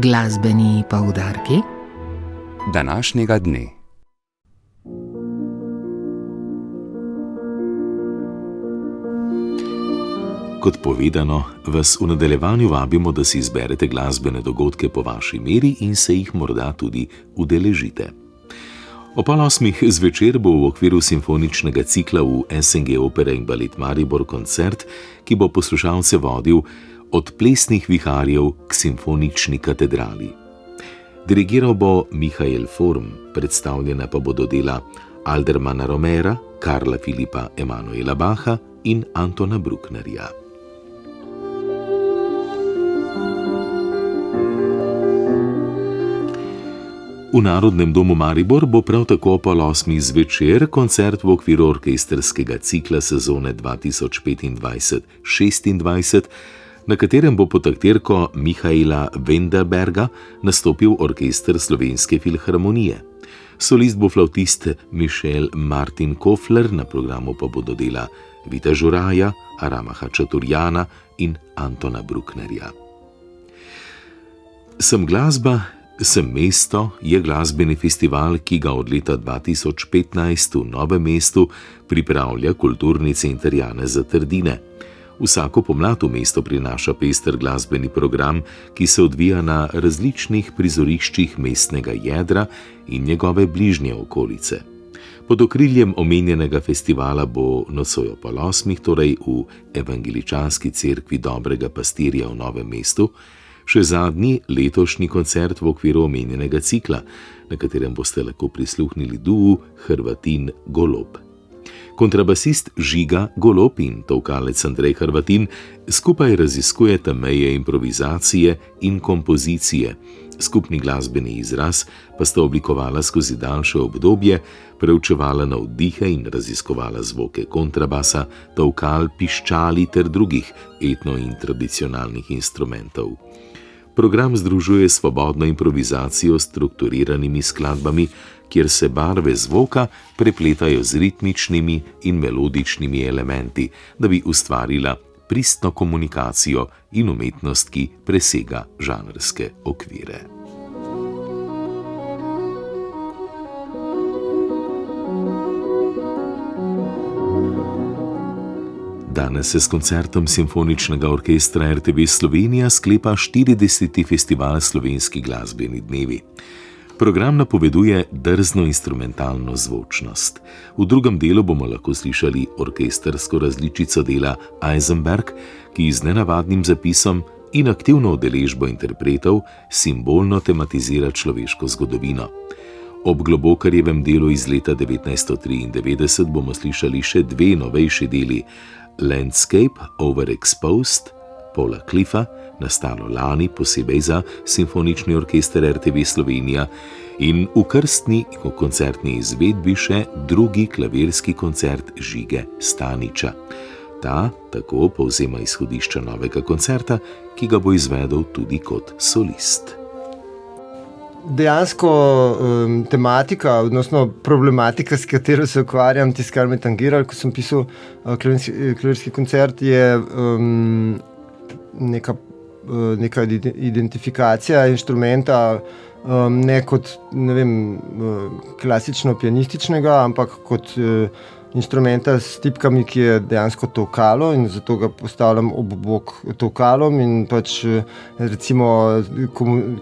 Glasbeni poudarki današnjega dne. Kot povedano, vas v nadaljevanju vabimo, da si izberete glasbene dogodke po vaši meri in se jih morda tudi udeležite. Ob 8:30 zvečer bo v okviru simfoničnega cikla v SNG Opera in Balet Maribor koncert, ki bo poslušalce vodil od plesnih viharjev k simfonični katedrali. Dirigiral bo Mihael Form, predstavljena pa bodo dela Aldermana Romera, Karla Filipa Emanuela Bacha in Antona Brucknerja. V Narodnem domu Maribor bo prav tako ob 8:00 zvečer koncert v okviru orkestrskega cikla sezone 2025-26, na katerem bo pod taktirko Mihaela Wendelberga nastopil orkester Slovenske filharmonije. Solist bo flavtist Mišel Martin Kofler, na programu pa bodo dela Vita Žuraja, Aramaha Čaturjana in Antona Brucknerja. Sem glasba, sem mesto je glasbeni festival, ki ga od leta 2015 v Novem mestu pripravlja Kulturni center Janeza Trdine. Vsako pomlad v mesto prinaša pester glasbeni program, ki se odvija na različnih prizoriščih mestnega jedra in njegove bližnje okolice. Pod okriljem omenjenega festivala bo nocoj ob 8:00, torej v Evangeličanski cerkvi Dobrega pastirja v Novem mestu, še zadnji letošnji koncert v okviru omenjenega cikla, na katerem boste lahko prisluhnili duu Hrvatin Golob. Kontrabasist Žiga Golob in tolkalec Andrej Hrvatin skupaj raziskujeta meje improvizacije in kompozicije. Skupni glasbeni izraz pa sta oblikovala skozi daljše obdobje, preučevala navdihe in raziskovala zvoke kontrabasa, tolkal, piščali ter drugih etno- in tradicionalnih instrumentov. Program združuje svobodno improvizacijo s strukturiranimi skladbami, kjer se barve zvoka prepletajo z ritmičnimi in melodičnimi elementi, da bi ustvarila pristno komunikacijo in umetnost, ki presega žanrske okvire. Danes se s koncertom Simfoničnega orkestra RTV Slovenija sklepa 40. festival Slovenski glasbeni dnevi. Program napoveduje drzno instrumentalno zvočnost. V drugem delu bomo lahko slišali orkestrsko različico dela Eisenberg, ki z nenavadnim zapisom in aktivno udeležbo interpretov simbolno tematizira človeško zgodovino. Ob Globokarjevem delu iz leta 1993 bomo slišali še dve novejši deli: Landscape Overexposed Paula Cliffa, nastalo lani posebej za Simfonični orkester RTV Slovenija, in v krstni koncertni izvedbi še drugi klavirski koncert Žige Staniča. Ta tako povzema izhodišča novega koncerta, ki ga bo izvedel tudi kot solist. Dejansko tematika, odnosno problematika, s katero se ukvarjam, tisto, kar me tangiral, ko sem pisal klavirski koncert, je neka identifikacija inštrumenta, ne kot, klasično pianističnega, ampak kot inštrumenta s tipkami, ki je dejansko tolkalo, in zato ga postavljam ob bok tolkalom in pač recimo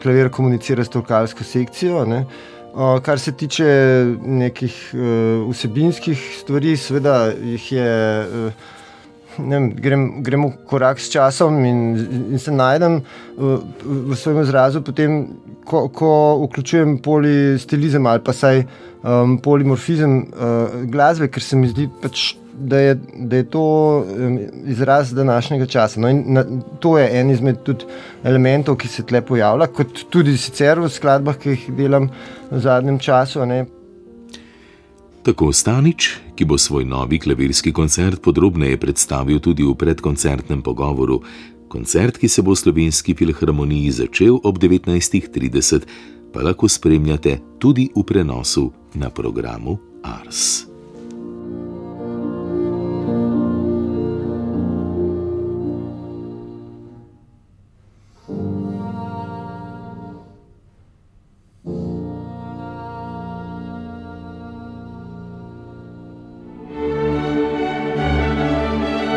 klavir komunicira s tolkalsko sekcijo, ne. Kar se tiče nekih vsebinskih stvari, seveda jih je, gremo korak s časom in se najdem v svojem izrazu potem, ko vključujem polistilizem ali pa saj polimorfizem glasbe, ker se mi zdi pač, da je to izraz današnjega časa. No, in to je en izmed tudi elementov, ki se tle pojavlja, kot tudi sicer v skladbah, ki jih delam v zadnjem času, ne. Tako Stanič, ki bo svoj novi klavirski koncert podrobneje predstavil tudi v predkoncertnem pogovoru. Koncert, ki se bo v Slovenski filharmoniji začel ob 19:30, pa lahko spremljate tudi v prenosu na programu Ars.